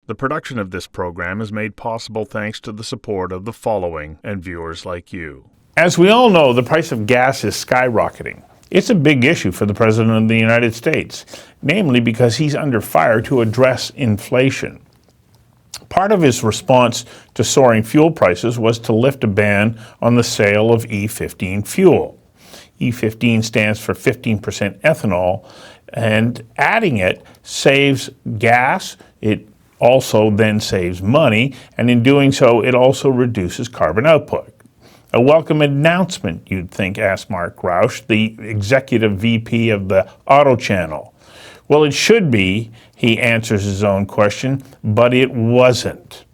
The production of this program is made possible thanks to the support of the following and viewers like you. As we all know, the price of gas is skyrocketing. It's a big issue for the President of the United States, namely because he's under fire to address inflation. Part of his response to soaring fuel prices was to lift a ban on the sale of E15 fuel. E15 stands for 15% ethanol, and adding it saves gas. It also then saves money, and in doing so, it also reduces carbon output. A welcome announcement, you'd think, asked Marc Rauch, the executive VP of the Auto Channel. Well, it should be, he answers his own question, but it wasn't.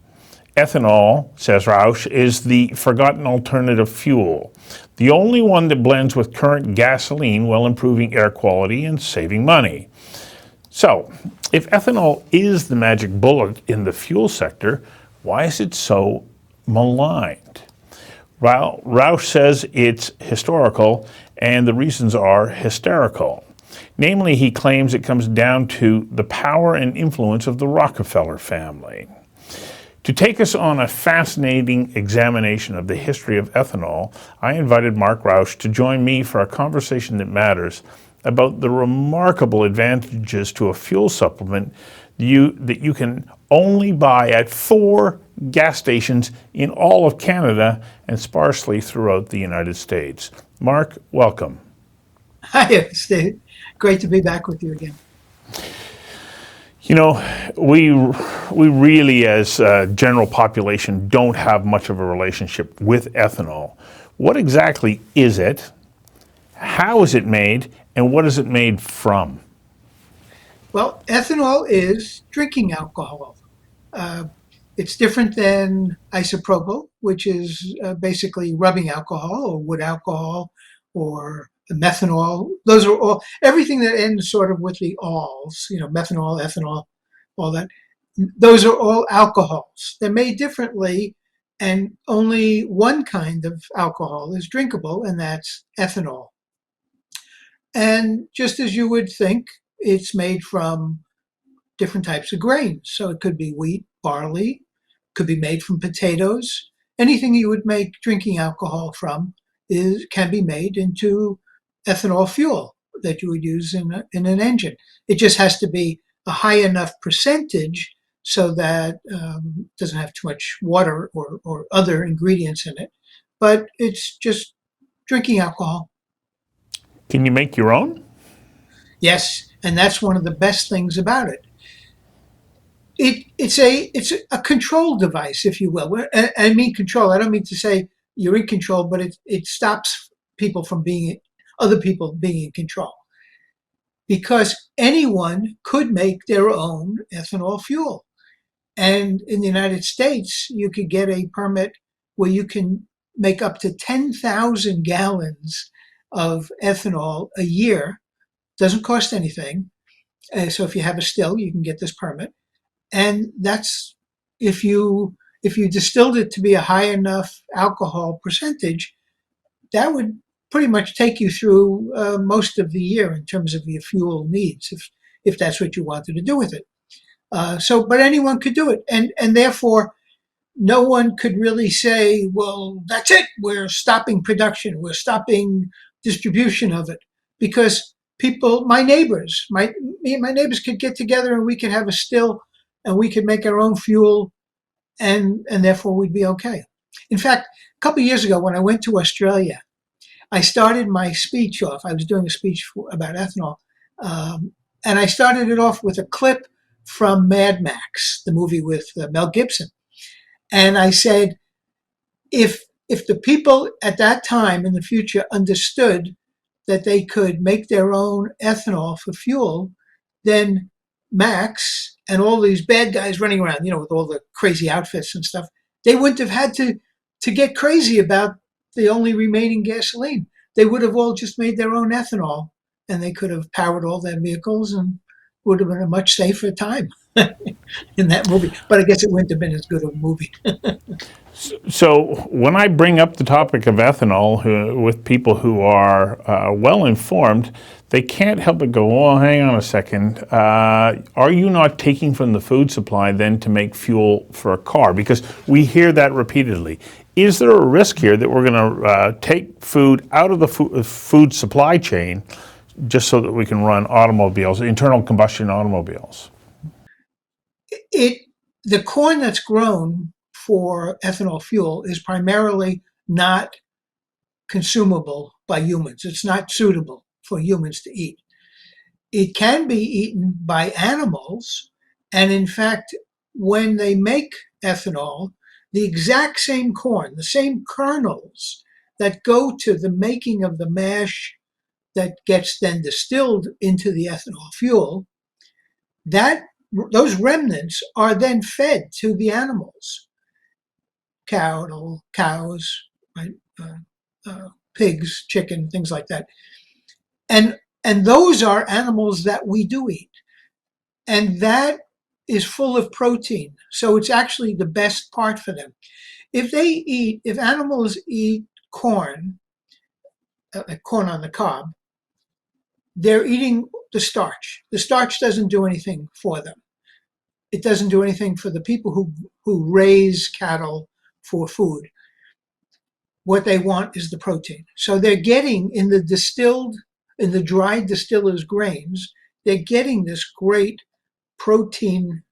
Ethanol, says Rauch, is the forgotten alternative fuel, the only one that blends with current gasoline while improving air quality and saving money. So, if ethanol is the magic bullet in the fuel sector, why is it so maligned? Well, Rauch says it's historical, and the reasons are hysterical. Namely, he claims it comes down to the power and influence of the Rockefeller family. To take us on a fascinating examination of the history of ethanol, I invited Marc Rauch to join me for a conversation that matters about the remarkable advantages to a fuel supplement that you can only buy at 4 gas stations in all of Canada and sparsely throughout the United States. Marc, welcome. Hi, Steve. Great to be back with you again. You know, we really, as a general population, don't have much of a relationship with ethanol. What exactly is it? How is it made? And what is it made from? Well, ethanol is drinking alcohol. It's different than isopropyl, which is basically rubbing alcohol or wood alcohol or methanol. Those are all, everything that ends sort of with the alls, methanol, ethanol, all that. Those are all alcohols. They're made differently, and only one kind of alcohol is drinkable, and that's ethanol. And just as you would think, it's made from different types of grains. So it could be wheat, barley, could be made from potatoes. Anything you would make drinking alcohol from can be made into ethanol fuel that you would use in an engine. It just has to be a high enough percentage so that it doesn't have too much water or other ingredients in it. But it's just drinking alcohol. Can you make your own? Yes, and that's one of the best things about it. It's a control device, if you will. I mean control. I don't mean to say you're in control, but it stops other people being in control, because anyone could make their own ethanol fuel. And in the United States, you could get a permit where you can make up to 10,000 gallons of ethanol a year. Doesn't cost anything. So if you have a still, you can get this permit. And that's if you distilled it to be a high enough alcohol percentage, that would pretty much take you through most of the year in terms of your fuel needs, if that's what you wanted to do with it. But anyone could do it, and therefore no one could really say, well, that's it, we're stopping production, we're stopping distribution of it, because my neighbors could get together and we could have a still and we could make our own fuel, and therefore we'd be okay. In fact, a couple of years ago when I went to Australia, I started my speech off. I was doing a speech about ethanol, and I started it off with a clip from Mad Max, the movie with Mel Gibson. And I said, if the people at that time in the future understood that they could make their own ethanol for fuel, then Max and all these bad guys running around, with all the crazy outfits and stuff, they wouldn't have had to get crazy about the only remaining gasoline. They would have all just made their own ethanol, and they could have powered all their vehicles, and would have been a much safer time. in that movie. But I guess it wouldn't have been as good a movie. So when I bring up the topic of ethanol with people who are well informed, they can't help but go, "Oh, hang on a second. Are you not taking from the food supply then to make fuel for a car?" Because we hear that repeatedly. Is there a risk here that we're going to take food out of the food supply chain just so that we can run automobiles, internal combustion automobiles? It the corn that's grown for ethanol fuel is primarily not consumable by humans. It's not suitable for humans to eat. It can be eaten by animals, and in fact, when they make ethanol, the exact same corn, the same kernels that go to the making of the mash that gets then distilled into the ethanol fuel, that those remnants are then fed to the animals, cattle, cows, right, pigs, chicken, things like that, and those are animals that we do eat, and that is full of protein. So it's actually the best part for them. If animals eat corn, corn on the cob, they're eating the starch. The starch doesn't do anything for them. It doesn't do anything for the people who raise cattle for food. What they want is the protein. So they're getting in the dried distiller's grains, they're getting this great protein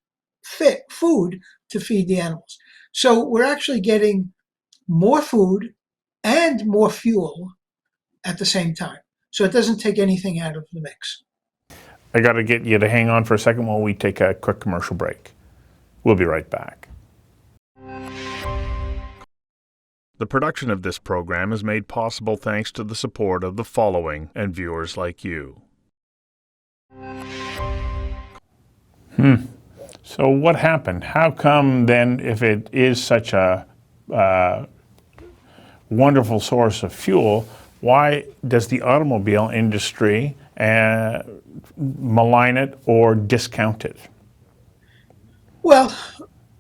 fit food to feed the animals. So we're actually getting more food and more fuel at the same time. So it doesn't take anything out of the mix. I got to get you to hang on for a second while we take a quick commercial break. We'll be right back. The production of this program is made possible thanks to the support of the following and viewers like you. So what happened? How come then, if it is such a wonderful source of fuel, why does the automobile industry malign it or discount it? Well,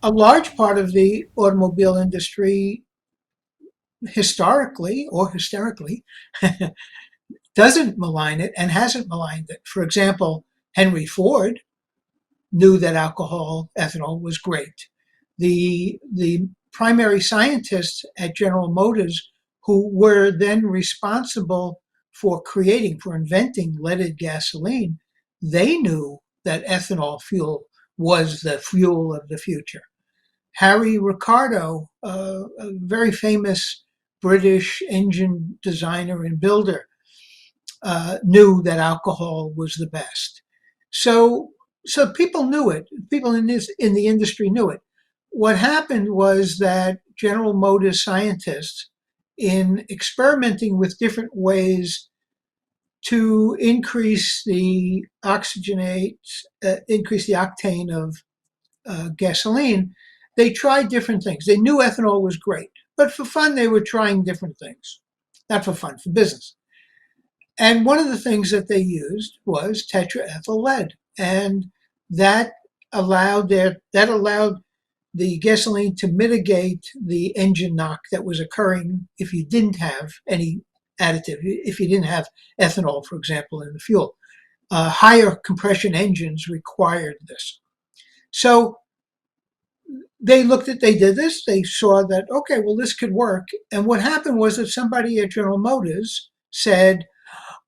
a large part of the automobile industry historically or hysterically doesn't malign it and hasn't maligned it. For example, Henry Ford knew that ethanol was great. The primary scientists at General Motors, who were then responsible for inventing leaded gasoline, they knew that ethanol fuel was the fuel of the future. Harry Ricardo, a very famous British engine designer and builder, knew that alcohol was the best. So people knew it. People in the industry knew it. What happened was that General Motors scientists, in experimenting with different ways to increase the octane of gasoline, they tried different things. They knew ethanol was great, but for fun, they were trying different things. Not for fun, for business. And one of the things that they used was tetraethyl lead, and that allowed the gasoline to mitigate the engine knock that was occurring if you didn't have any additive, if you didn't have ethanol, for example, in the fuel. Higher compression engines required this. So they did this, they saw that, okay, well, this could work. And what happened was that somebody at General Motors said,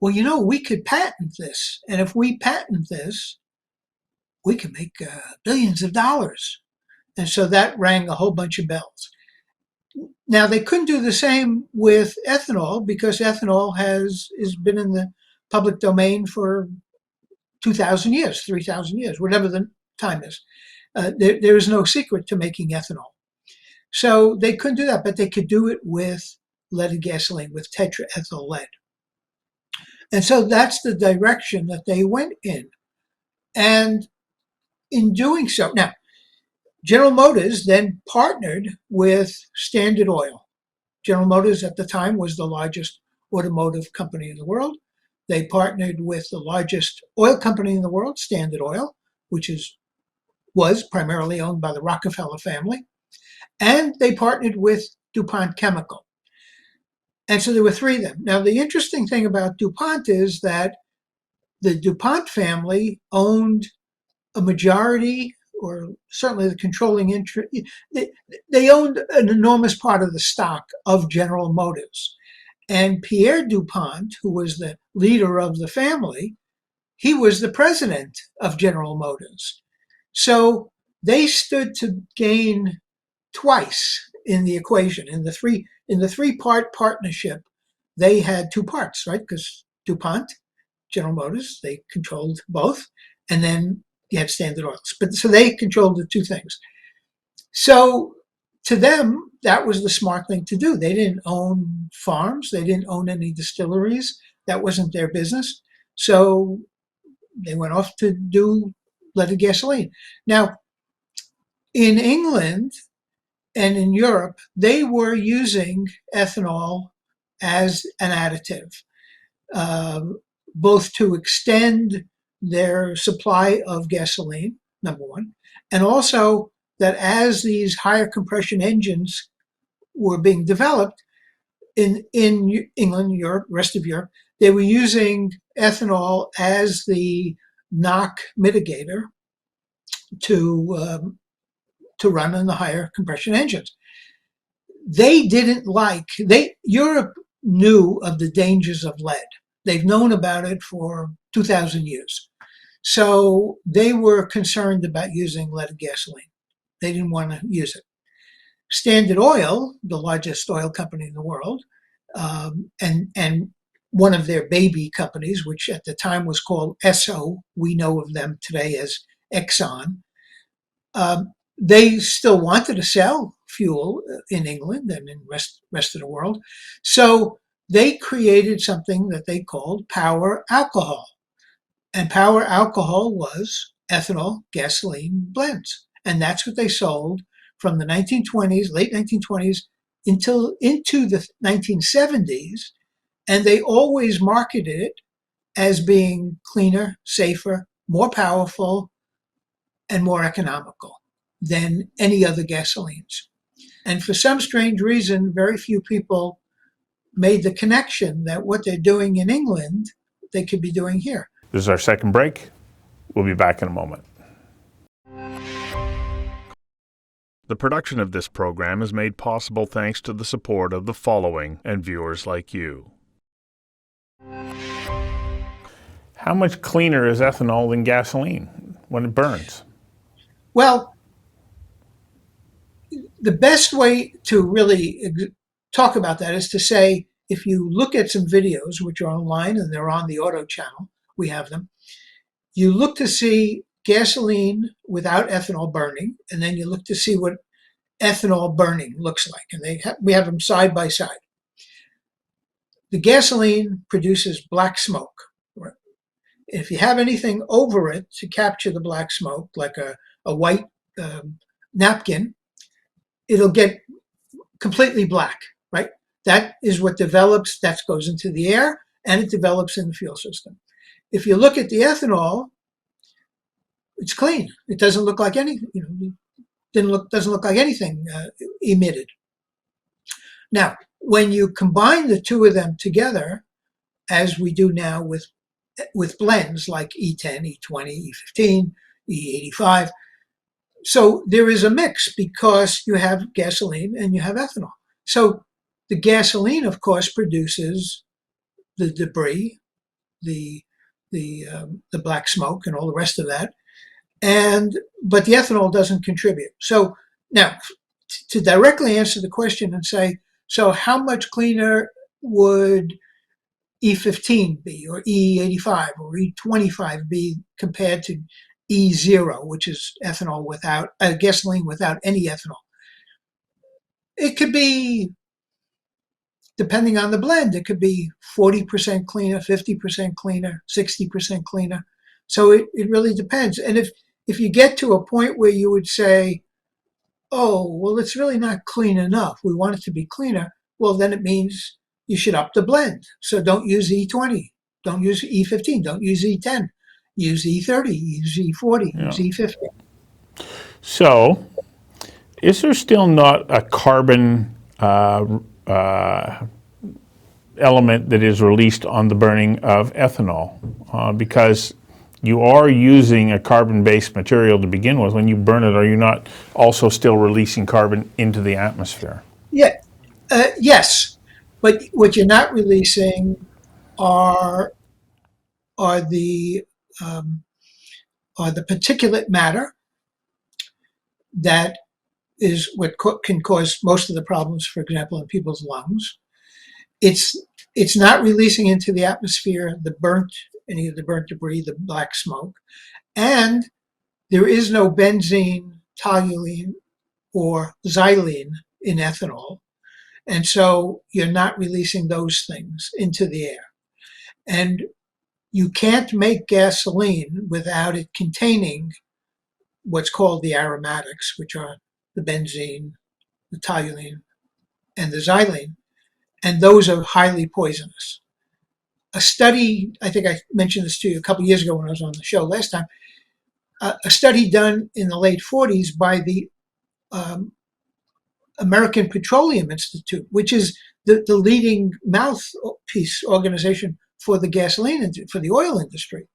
well, we could patent this. And if we patent this, we can make billions of dollars. And so that rang a whole bunch of bells. Now, they couldn't do the same with ethanol because ethanol has been in the public domain for 2,000 years, 3,000 years, whatever the time is. There is no secret to making ethanol. So they couldn't do that, but they could do it with leaded gasoline, with tetraethyl lead. And so that's the direction that they went in. And in doing so, now, General Motors then partnered with Standard Oil. General Motors at the time was the largest automotive company in the world. They partnered with the largest oil company in the world, Standard Oil, which is was primarily owned by the Rockefeller family, and they partnered with DuPont Chemical. And so there were three of them. Now, the interesting thing about DuPont is that the DuPont family owned a majority, or certainly the controlling interest. They owned an enormous part of the stock of General Motors. And Pierre DuPont, who was the leader of the family, he was the president of General Motors. So they stood to gain twice in the equation. In the three-part partnership, they had two parts, right? Because DuPont, General Motors, they controlled both, and then you had Standard Oils. But so they controlled the two things. So to them, that was the smart thing to do. They didn't own farms. They didn't own any distilleries. That wasn't their business. So they went off to do leaded gasoline. Now, in England and in Europe, they were using ethanol as an additive, both to extend their supply of gasoline, number one, and also that as these higher compression engines were being developed in England, Europe, rest of Europe, they were using ethanol as the knock mitigator to run on the higher compression engines. Europe knew of the dangers of lead. They've known about it for 2,000 years. So they were concerned about using leaded gasoline. They didn't want to use it. Standard Oil, the largest oil company in the world, and one of their baby companies, which at the time was called Esso, we know of them today as Exxon, they still wanted to sell fuel in England and in rest of the world. So they created something that they called power alcohol. And power alcohol was ethanol gasoline blends. And that's what they sold from the 1920s, late 1920s, into the 1970s. And they always marketed it as being cleaner, safer, more powerful, and more economical than any other gasolines. And for some strange reason, very few people made the connection that what they're doing in England, they could be doing here. This is our second break. We'll be back in a moment. The production of this program is made possible thanks to the support of the following and viewers like you. How much cleaner is ethanol than gasoline when it burns? Well, the best way to really talk about that is to say, if you look at some videos, which are online and they're on the Auto channel, we have them, you look to see gasoline without ethanol burning, and then you look to see what ethanol burning looks like. And we have them side by side. The gasoline produces black smoke. If you have anything over it to capture the black smoke, like a white napkin, it'll get completely black, right? That is what develops, that goes into the air, and it develops in the fuel system. If you look at the ethanol, it's clean. It doesn't look like anything, doesn't look like anything emitted. Now, when you combine the two of them together, as we do now with blends like E10, E20, E15, E85, so there is a mix because you have gasoline and you have ethanol. So the gasoline, of course, produces the debris, the black smoke, and all the rest of that. But the ethanol doesn't contribute. So now, to directly answer the question and say, so how much cleaner would E15 be, or E85, or E25 be compared to E0, which is ethanol without gasoline without any ethanol? It could be, depending on the blend, it could be 40% cleaner, 50% cleaner, 60% cleaner. So it really depends. And if you get to a point where you would say, oh, well, it's really not clean enough, we want it to be cleaner, well, then it means you should up the blend. So don't use E20, don't use E15, don't use E10, use E30, use E40, use E50. So, is there still not a carbon element that is released on the burning of ethanol? Because you are using a carbon-based material to begin with. When you burn it, are you not also still releasing carbon into the atmosphere? Yeah, yes, but what you're not releasing are are the um, are the particulate matter that is what can cause most of the problems, for example, in people's lungs. It's it's not releasing into the atmosphere any of the burnt debris, the black smoke, and there is no benzene, toluene, or xylene in ethanol, and so you're not releasing those things into the air. And you can't make gasoline without it containing what's called the aromatics, which are the benzene, the toluene, and the xylene, and those are highly poisonous. A study, I think I mentioned this to you a couple of years ago when I was on the show last time, a study done in the late 40s by the um, American Petroleum Institute, which is the leading mouthpiece organization for the gasoline, for the oil industry.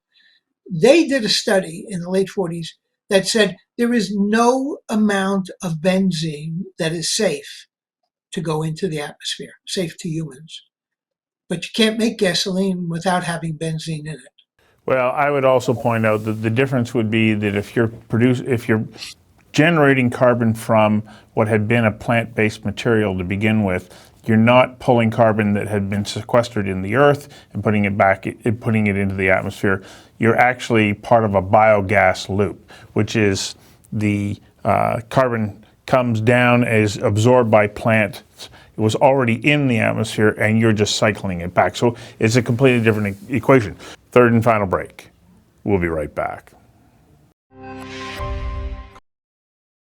They did a study in the late 40s that said there is no amount of benzene that is safe to go into the atmosphere, safe to humans. But you can't make gasoline without having benzene in it. Well, I would also point out that the difference would be that if you're generating carbon from what had been a plant-based material to begin with, you're not pulling carbon that had been sequestered in the earth and putting it into the atmosphere. You're actually part of a biogas loop, which is the carbon comes down, is absorbed by plants. It was already in the atmosphere, and you're just cycling it back. So it's a completely different equation. Third and final break. We'll be right back.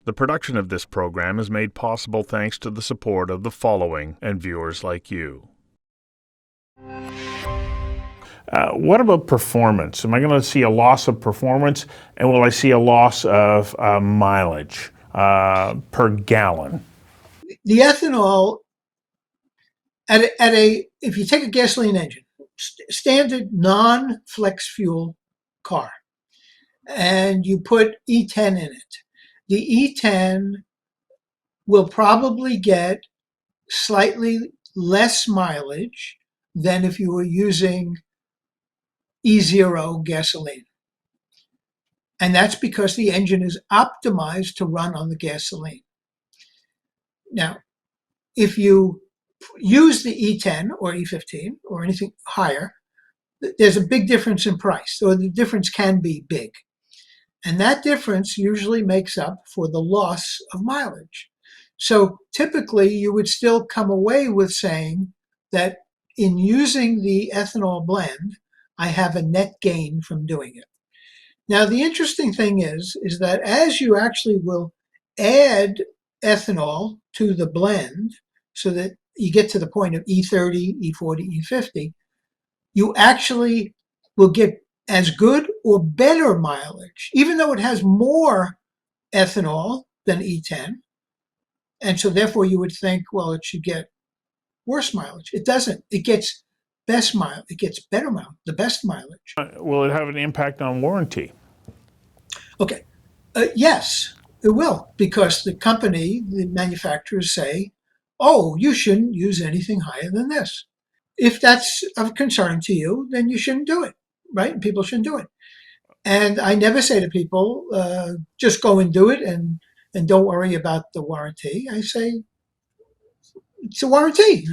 The production of this program is made possible thanks to the support of the following and viewers like you. What about performance? Am I going to see a loss of performance, and will I see a loss of mileage per gallon? The ethanol if you take a gasoline engine, standard non-flex fuel car, and you put E10 in it, the E10 will probably get slightly less mileage than if you were using E0 gasoline. And that's because the engine is optimized to run on the gasoline. Now, if you use the E10 or E15 or anything higher, there's a big difference in price, or the difference can be big. And that difference usually makes up for the loss of mileage. So typically, you would still come away with saying that in using the ethanol blend, I have a net gain from doing it. Now, the interesting thing is that as you actually will add ethanol to the blend so that you get to the point of E30, E40, E50, you actually will get as good or better mileage, even though it has more ethanol than E10. And so therefore you would think, well, it should get worse mileage. It doesn't. It gets best mileage. It gets better mileage, the best mileage. Will it have an impact on warranty? Okay. Yes, it will, because the manufacturers say, oh, you shouldn't use anything higher than this. If that's of concern to you, then you shouldn't do it, right? People shouldn't do it. And I never say to people, just go and do it and don't worry about the warranty. I say, it's a warranty,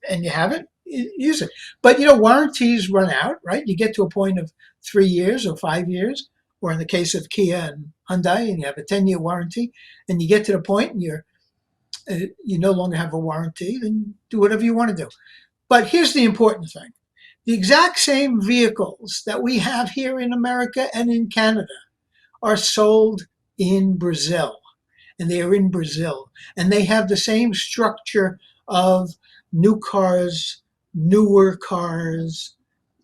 and you have it, use it. But warranties run out, right? You get to a point of 3 years or 5 years, or in the case of Kia and Hyundai, and you have a 10-year warranty, and you get to the point and you no longer have a warranty, then do whatever you want to do. But here's the important thing. The exact same vehicles that we have here in America and in Canada are sold in Brazil, and they are in Brazil, and they have the same structure of new cars, newer cars,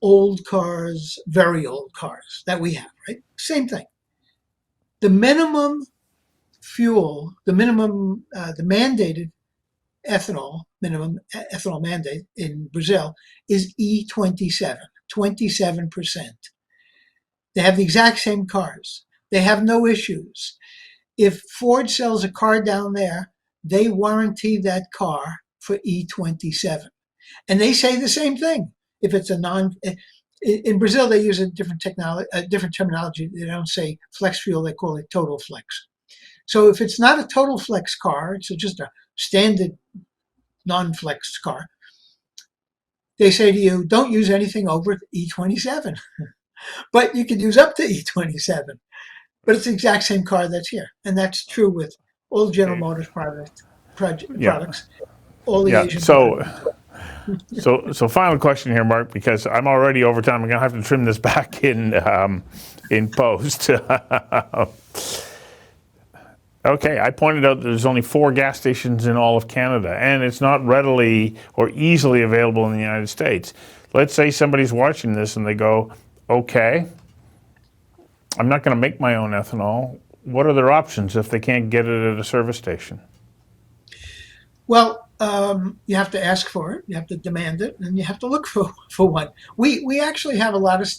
old cars, very old cars that we have, right? Same thing. The minimum fuel, the minimum, the mandated minimum ethanol mandate in Brazil is E27, 27%. They have the exact same cars. They have no issues. If Ford sells a car down there, they warranty that car for E27. And they say the same thing. If it's a in Brazil, they use a different terminology. They don't say flex fuel, they call it total flex. So if it's not a total flex car, it's just a standard non-flex car, they say to you, don't use anything over E27. But you can use up to E27. But it's the exact same car that's here. And that's true with all General Motors products, all the Yeah. Asian So final question here, Mark, because I'm already over time. I'm going to have to trim this back in post. Okay, I pointed out that there's only 4 gas stations in all of Canada, and it's not readily or easily available in the United States. Let's say somebody's watching this and they go, okay, I'm not going to make my own ethanol. What are their options if they can't get it at a service station? Well, you have to ask for it, you have to demand it, and you have to look for one. We actually have a lot of,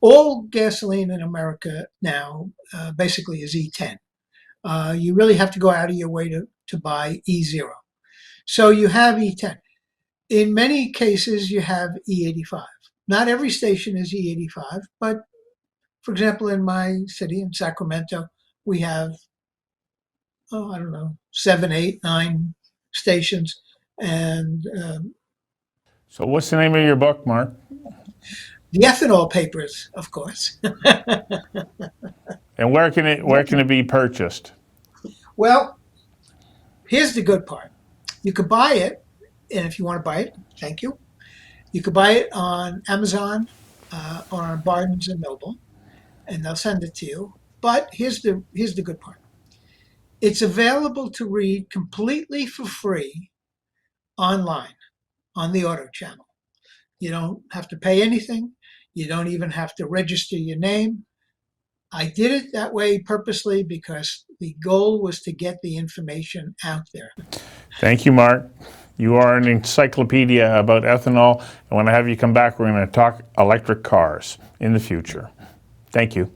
all gasoline in America now basically is E10. You really have to go out of your way to buy E0. So you have E10. In many cases, you have E85. Not every station is E85, but for example, in my city, in Sacramento, we have, I don't know, 7, 8, 9 stations. And So what's the name of your book, Mark? the ethanol papers, of course. And where can it be purchased? Well, here's the good part. You could buy it, and if you want to buy it, thank you. You could buy it on Amazon or on Barnes and Noble, and they'll send it to you. But here's the good part. It's available to read completely for free online on the Auto Channel. You don't have to pay anything. You don't even have to register your name. I did it that way purposely because the goal was to get the information out there. Thank you, Mark. You are an encyclopedia about ethanol, and when I have you come back, we're going to talk electric cars in the future. Thank you.